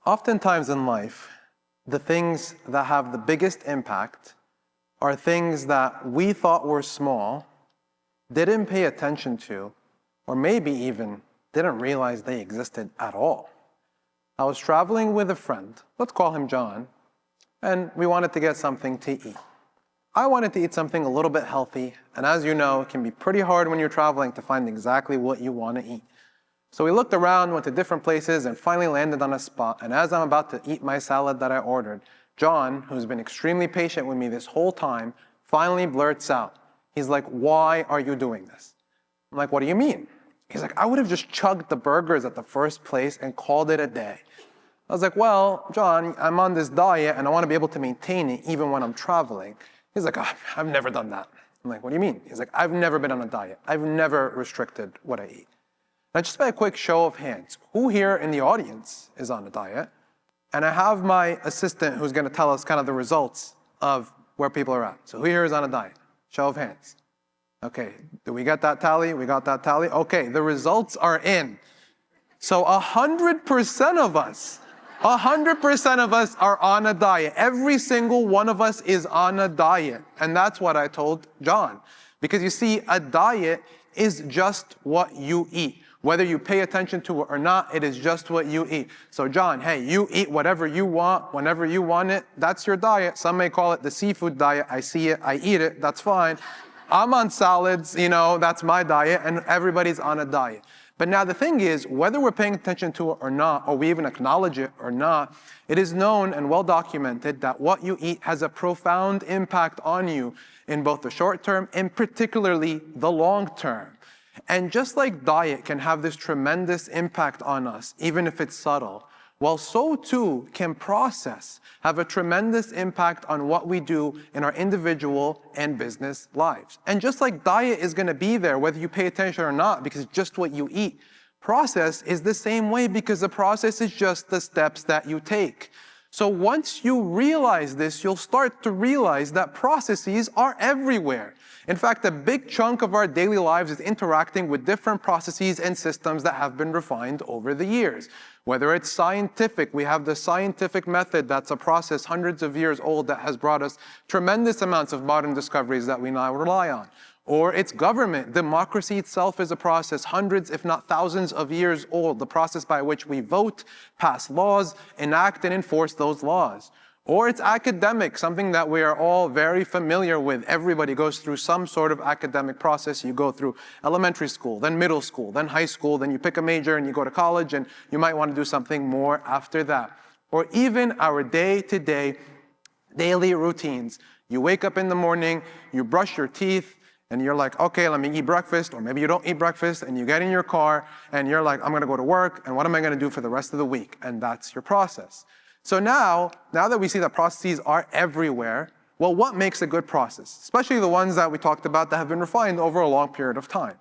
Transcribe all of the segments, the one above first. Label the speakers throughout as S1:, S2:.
S1: Oftentimes in life, the things that have the biggest impact are things that we thought were small, didn't pay attention to, or maybe even didn't realize they existed at all. I was traveling with a friend, let's call him John, and we wanted to get something to eat. I wanted to eat something a little bit healthy, and as you know, it can be pretty hard when you're traveling to find exactly what you want to eat. So we looked around, went to different places, and finally landed on a spot, and as I'm about to eat my salad that I ordered, John, who's been extremely patient with me this whole time, finally blurts out. He's like, "Why are you doing this?" I'm like, "What do you mean?" He's like, "I would have just chugged the burgers at the first place and called it a day." I was like, "Well, John, I'm on this diet and I want to be able to maintain it even when I'm traveling." He's like, "Oh, I've never done that." I'm like, "What do you mean?" He's like, "I've never been on a diet. I've never restricted what I eat." Now, just by a quick show of hands, who here in the audience is on a diet? And I have my assistant who's going to tell us kind of the results of where people are at. So who here is on a diet? Show of hands. Okay, do we get that tally? We got that tally? Okay, the results are in. So 100% of us, 100% of us are on a diet. Every single one of us is on a diet. And that's what I told John. Because you see, a diet is just what you eat. Whether you pay attention to it or not, it is just what you eat. So John, hey, you eat whatever you want, whenever you want it. That's your diet. Some may call it the seafood diet. I see it, I eat it, that's fine. I'm on salads, that's my diet, and everybody's on a diet. But now the thing is, whether we're paying attention to it or not, or we even acknowledge it or not, it is known and well documented that what you eat has a profound impact on you in both the short term and particularly the long term. And just like diet can have this tremendous impact on us, even if it's subtle, well, so too can process have a tremendous impact on what we do in our individual and business lives. And just like diet is going to be there, whether you pay attention or not, because it's just what you eat, process is the same way because the process is just the steps that you take. So once you realize this, you'll start to realize that processes are everywhere. In fact, a big chunk of our daily lives is interacting with different processes and systems that have been refined over the years. Whether it's scientific, we have the scientific method that's a process hundreds of years old that has brought us tremendous amounts of modern discoveries that we now rely on. Or it's government. Democracy itself is a process hundreds, if not thousands of years old, the process by which we vote, pass laws, enact and enforce those laws. Or it's academic, something that we are all very familiar with. Everybody goes through some sort of academic process. You go through elementary school, then middle school, then high school, then you pick a major and you go to college and you might want to do something more after that. Or even our day-to-day, daily routines. You wake up in the morning, you brush your teeth, and you're like, okay, let me eat breakfast, or maybe you don't eat breakfast, and you get in your car, and you're like, I'm going to go to work, and what am I going to do for the rest of the week? And that's your process. So now that we see that processes are everywhere, well, what makes a good process? Especially the ones that we talked about that have been refined over a long period of time.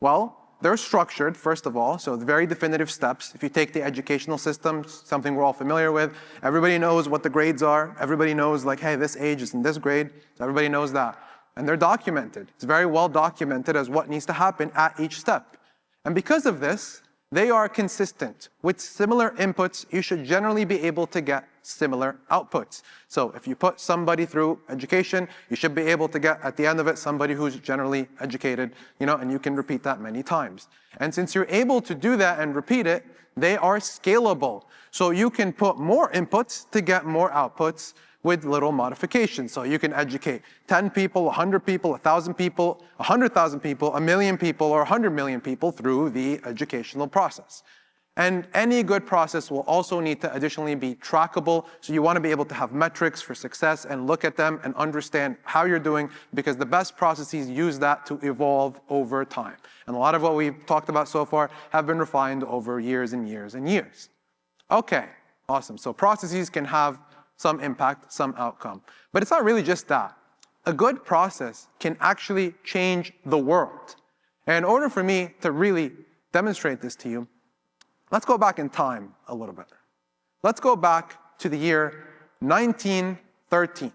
S1: Well, they're structured, first of all, so very definitive steps. If you take the educational system, something we're all familiar with, everybody knows what the grades are. Everybody knows, like, hey, this age is in this grade, so everybody knows that. And they're documented. It's very well documented as what needs to happen at each step. And because of this, they are consistent. With similar inputs, you should generally be able to get similar outputs. So if you put somebody through education, you should be able to get, at the end of it, somebody who's generally educated, and you can repeat that many times. And since you're able to do that and repeat it, they are scalable. So you can put more inputs to get more outputs with little modifications. So you can educate 10 people, 100 people, 1,000 people, 100,000 people, 1,000,000 people, or 100 million people through the educational process. And any good process will also need to additionally be trackable. So you want to be able to have metrics for success and look at them and understand how you're doing, because the best processes use that to evolve over time. And a lot of what we've talked about so far have been refined over years and years and years. Okay, awesome. So processes can have some impact, some outcome. But it's not really just that. A good process can actually change the world. And in order for me to really demonstrate this to you, let's go back in time a little bit. Let's go back to the year 1913.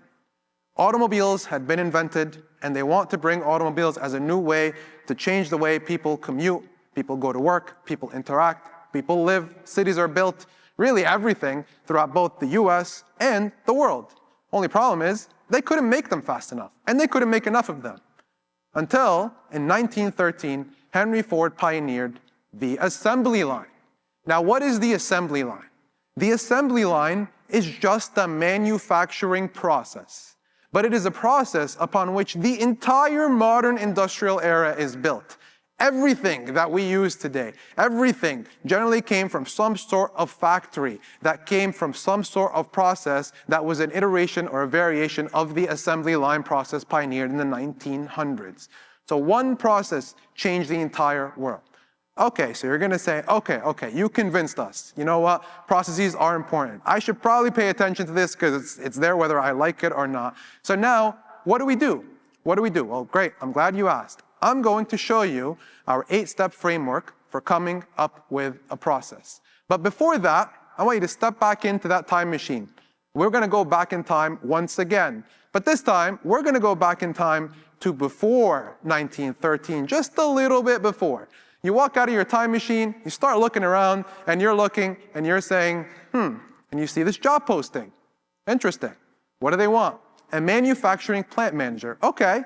S1: Automobiles had been invented, and they want to bring automobiles as a new way to change the way people commute, people go to work, people interact, people live, cities are built, really everything throughout both the US and the world. Only problem is, they couldn't make them fast enough, and they couldn't make enough of them. Until, in 1913, Henry Ford pioneered the assembly line. Now, what is the assembly line? The assembly line is just a manufacturing process, but it is a process upon which the entire modern industrial era is built. Everything that we use today, everything generally came from some sort of factory, that came from some sort of process that was an iteration or a variation of the assembly line process pioneered in the 1900s. So one process changed the entire world. Okay, so you're gonna say, okay, you convinced us. You know what? Processes are important. I should probably pay attention to this because it's there whether I like it or not. So now, what do we do? What do we do? Well, great, I'm glad you asked. I'm going to show you our 8-step framework for coming up with a process. But before that, I want you to step back into that time machine. We're gonna go back in time once again. But this time, we're gonna go back in time to before 1913, just a little bit before. You walk out of your time machine, you start looking around, and you're looking, and you're saying, and you see this job posting. Interesting. What do they want? A manufacturing plant manager. Okay.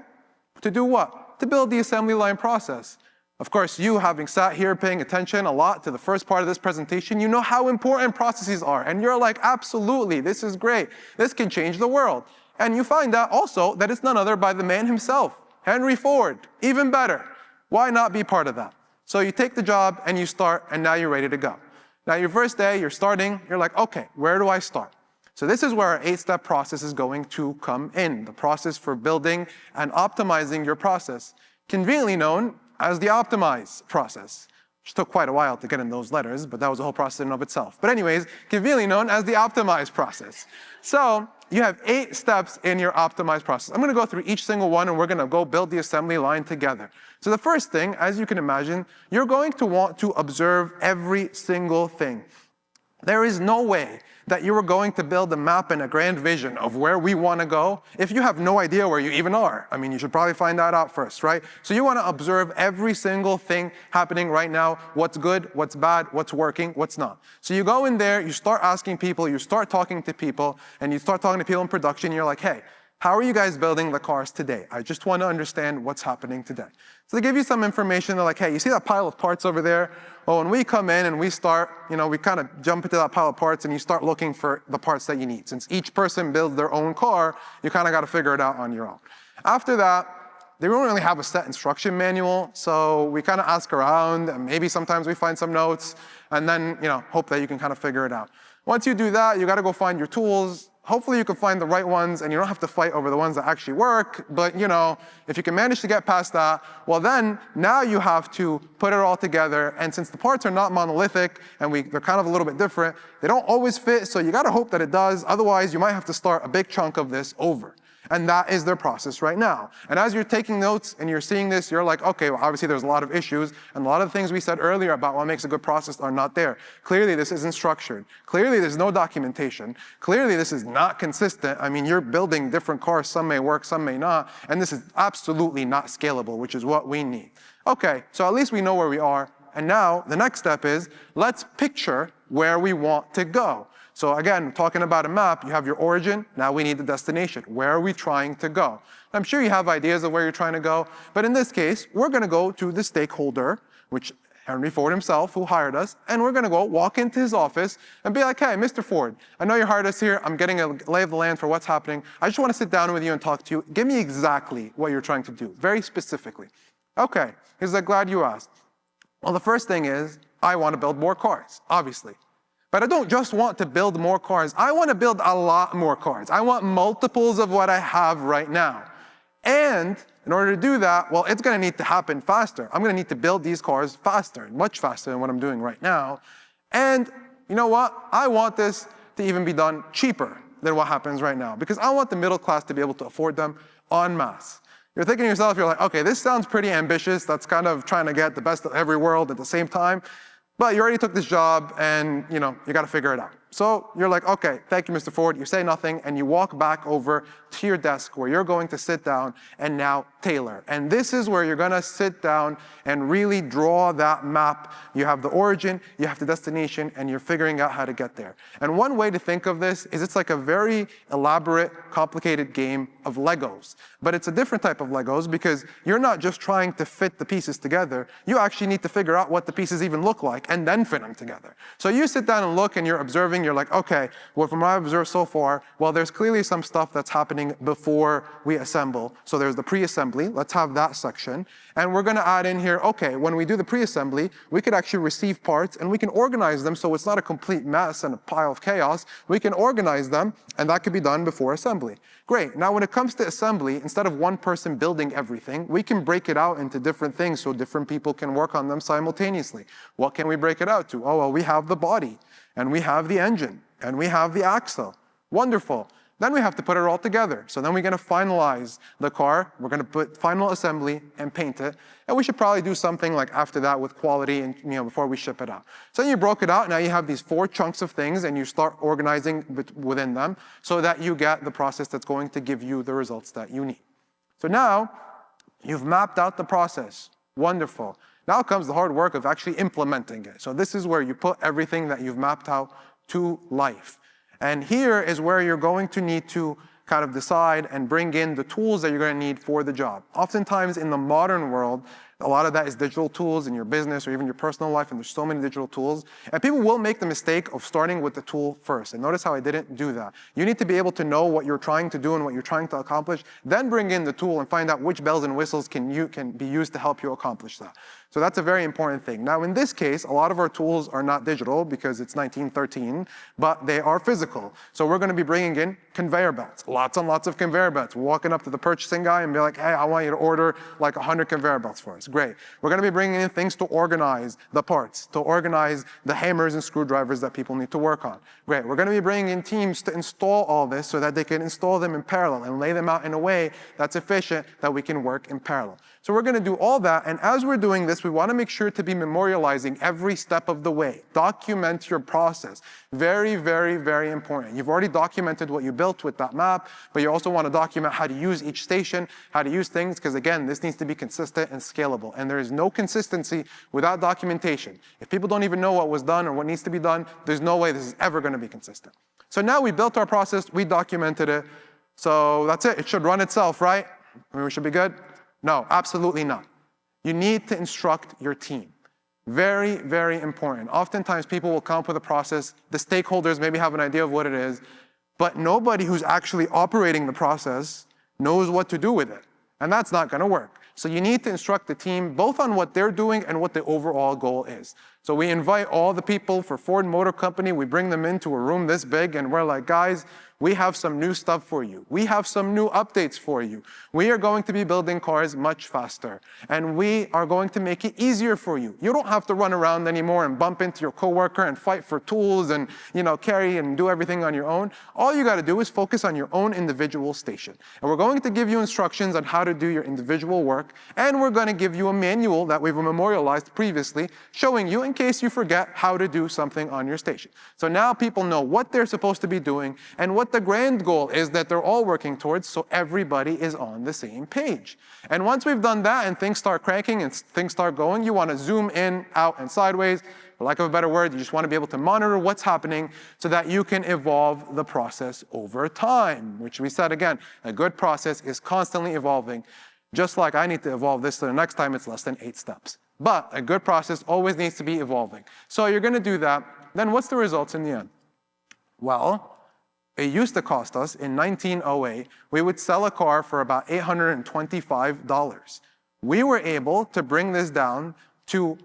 S1: To do what? To build the assembly line process. Of course, you having sat here paying attention a lot to the first part of this presentation, you know how important processes are. And you're like, absolutely, this is great. This can change the world. And you find out also that it's none other by the man himself, Henry Ford. Even better. Why not be part of that? So you take the job and you start, and now you're ready to go. Now your first day, you're starting, you're like, okay, where do I start? So this is where our 8-step process is going to come in, the process for building and optimizing your process, conveniently known as the optimize process, which took quite a while to get in those letters, but that was a whole process in and of itself. But anyways, conveniently known as the optimize process. So you have 8 steps in your optimize process. I'm gonna go through each single one, and we're gonna go build the assembly line together. So the first thing, as you can imagine, you're going to want to observe every single thing. There is no way that you are going to build a map and a grand vision of where we want to go if you have no idea where you even are. I mean, you should probably find that out first, right? So you want to observe every single thing happening right now, what's good, what's bad, what's working, what's not. So you go in there, you start asking people, you start talking to people, and you start talking to people in production, you're like, hey, how are you guys building the cars today? I just want to understand what's happening today. So they give you some information. They're like, hey, you see that pile of parts over there? Well, when we come in and we start, we kind of jump into that pile of parts and you start looking for the parts that you need. Since each person builds their own car, you kind of got to figure it out on your own. After that, they don't really have a set instruction manual, so we kind of ask around, and maybe sometimes we find some notes, and then, hope that you can kind of figure it out. Once you do that, you got to go find your tools. Hopefully you can find the right ones and you don't have to fight over the ones that actually work, but if you can manage to get past that, well then, now you have to put it all together, and since the parts are not monolithic and they're kind of a little bit different, they don't always fit, so you gotta hope that it does, otherwise you might have to start a big chunk of this over. And that is their process right now. And as you're taking notes and you're seeing this, you're like, okay, well, obviously there's a lot of issues, and a lot of the things we said earlier about what makes a good process are not there. Clearly this isn't structured. Clearly there's no documentation. Clearly this is not consistent. I mean, you're building different cars, some may work, some may not, and this is absolutely not scalable, which is what we need. Okay, so at least we know where we are, and now the next step is, let's picture where we want to go. So again, talking about a map, you have your origin, now we need the destination. Where are we trying to go? I'm sure you have ideas of where you're trying to go, but in this case, we're gonna go to the stakeholder, which Henry Ford himself, who hired us, and we're gonna go walk into his office and be like, hey, Mr. Ford, I know you hired us here, I'm getting a lay of the land for what's happening. I just wanna sit down with you and talk to you. Give me exactly what you're trying to do, very specifically. Okay, he's like, glad you asked. Well, the first thing is, I wanna build more cars, obviously. But I don't just want to build more cars. I want to build a lot more cars. I want multiples of what I have right now. And in order to do that, well, it's going to need to happen faster. I'm going to need to build these cars faster, much faster than what I'm doing right now. And you know what? I want this to even be done cheaper than what happens right now, because I want the middle class to be able to afford them en masse. You're thinking to yourself, you're like, okay, this sounds pretty ambitious. That's kind of trying to get the best of every world at the same time. But you already took this job and you got to figure it out. So you're like, okay, thank you, Mr. Ford. You say nothing and you walk back over to your desk where you're going to sit down and now tailor. And this is where you're gonna sit down and really draw that map. You have the origin, you have the destination, and you're figuring out how to get there. And one way to think of this is it's like a very elaborate, complicated game of Legos. But it's a different type of Legos because you're not just trying to fit the pieces together, you actually need to figure out what the pieces even look like and then fit them together. So you sit down and look and you're observing, you're like, okay, well, from what I've observed so far, well, there's clearly some stuff that's happening before we assemble. So there's the pre-assembly, let's have that section. And we're gonna add in here, okay, when we do the pre-assembly, we could actually receive parts and we can organize them so it's not a complete mess and a pile of chaos. We can organize them and that could be done before assembly. Great, now when it comes to assembly, instead of one person building everything, we can break it out into different things so different people can work on them simultaneously. What can we break it out to? Oh, well, we have the body and we have the engine and we have the axle. Wonderful. Then we have to put it all together. So then we're gonna finalize the car, we're gonna put final assembly and paint it, and we should probably do something like after that with quality and before we ship it out. So then you broke it out, now you have these 4 chunks of things and you start organizing within them so that you get the process that's going to give you the results that you need. So now, you've mapped out the process. Wonderful. Now comes the hard work of actually implementing it. So this is where you put everything that you've mapped out to life. And here is where you're going to need to kind of decide and bring in the tools that you're going to need for the job. Oftentimes in the modern world, a lot of that is digital tools in your business or even your personal life, and there's so many digital tools. And people will make the mistake of starting with the tool first. And notice how I didn't do that. You need to be able to know what you're trying to do and what you're trying to accomplish, then bring in the tool and find out which bells and whistles can be used to help you accomplish that. So that's a very important thing. Now in this case, a lot of our tools are not digital because it's 1913, but they are physical. So we're gonna be bringing in conveyor belts, lots and lots of conveyor belts. We're walking up to the purchasing guy and be like, hey, I want you to order like 100 conveyor belts for us. Great. We're gonna be bringing in things to organize the parts, to organize the hammers and screwdrivers that people need to work on. Great. We're gonna be bringing in teams to install all this so that they can install them in parallel and lay them out in a way that's efficient that we can work in parallel. So we're gonna do all that, and as we're doing this, we wanna make sure to be memorializing every step of the way. Document your process. Very, very, very important. You've already documented what you built with that map, but you also wanna document how to use each station, how to use things, because again, this needs to be consistent and scalable, and there is no consistency without documentation. If people don't even know what was done or what needs to be done, there's no way this is ever gonna be consistent. So now we built our process, we documented it, so that's it. It should run itself, right? I mean, we should be good? No, absolutely not. You need to instruct your team. Very, very important. Oftentimes people will come up with a process, the stakeholders maybe have an idea of what it is, but nobody who's actually operating the process knows what to do with it. And that's not gonna work. So you need to instruct the team both on what they're doing and what the overall goal is. So we invite all the people for Ford Motor Company, we bring them into a room this big and we're like, guys, we have some new stuff for you. We have some new updates for you. We are going to be building cars much faster. And we are going to make it easier for you. You don't have to run around anymore and bump into your coworker and fight for tools and carry and do everything on your own. All you gotta do is focus on your own individual station. And we're going to give you instructions on how to do your individual work. And we're gonna give you a manual that we've memorialized previously, showing you in case you forget how to do something on your station. So now people know what they're supposed to be doing and what the grand goal is that they're all working towards, so everybody is on the same page. And once we've done that and things start cranking and things start going, you want to zoom in, out, and sideways. For lack of a better word, you just want to be able to monitor what's happening so that you can evolve the process over time, which we said again, a good process is constantly evolving. Just like I need to evolve this so the next time it's less than 8 steps. But a good process always needs to be evolving. So you're going to do that. Then what's the results in the end? Well, it used to cost us, in 1908, we would sell a car for about $825. We were able to bring this down to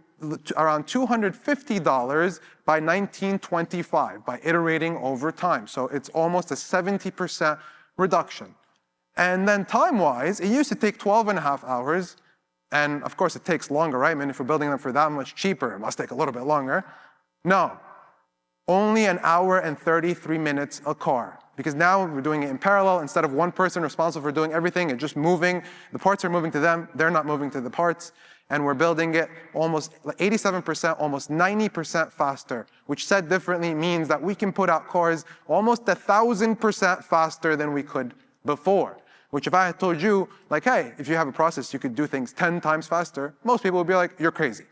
S1: around $250 by 1925 by iterating over time. So it's almost a 70% reduction. And then time-wise, it used to take 12.5 hours. And of course, it takes longer, right? I mean, if we're building them for that much cheaper, it must take a little bit longer. No. Only 1 hour and 33 minutes a car. Because now we're doing it in parallel. Instead of one person responsible for doing everything, it's just moving. The parts are moving to them. They're not moving to the parts. And we're building it almost 87%, almost 90% faster, which said differently means that we can put out cars almost 1,000% faster than we could before. Which if I had told you, like, hey, if you have a process, you could do things 10 times faster, most people would be like, you're crazy,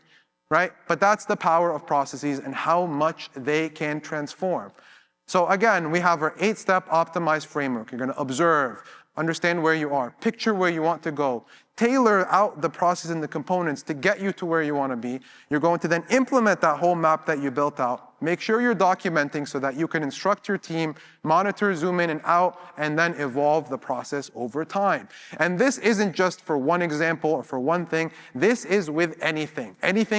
S1: right? But that's the power of processes and how much they can transform. So again, we have our 8-step optimized framework. You're gonna observe, understand where you are, picture where you want to go, tailor out the process and the components to get you to where you want to be. You're going to then implement that whole map that you built out. Make sure you're documenting so that you can instruct your team, monitor, zoom in and out, and then evolve the process over time. And this isn't just for one example or for one thing. This is with anything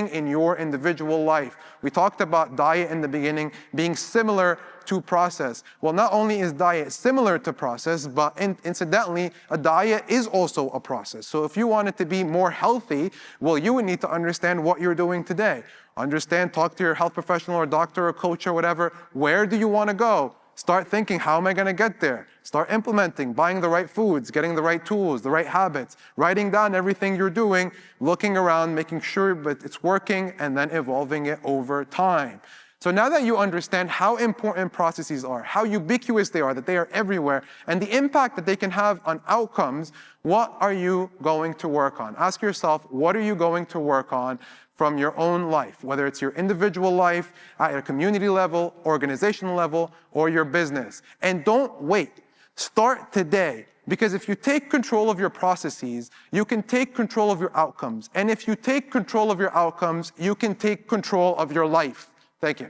S1: in your individual life. We talked about diet in the beginning being similar to process. Well, not only is diet similar to process, but incidentally, a diet is also a process. So if you want it to be more healthy, well, you would need to understand what you're doing today. Understand, talk to your health professional or doctor or coach or whatever. Where do you want to go? Start thinking, how am I going to get there? Start implementing, buying the right foods, getting the right tools, the right habits, writing down everything you're doing, looking around, making sure that it's working, and then evolving it over time. So now that you understand how important processes are, how ubiquitous they are, that they are everywhere, and the impact that they can have on outcomes, what are you going to work on? Ask yourself, what are you going to work on from your own life, whether it's your individual life, at a community level, organizational level, or your business. And don't wait. Start today. Because if you take control of your processes, you can take control of your outcomes. And if you take control of your outcomes, you can take control of your life. Thank you.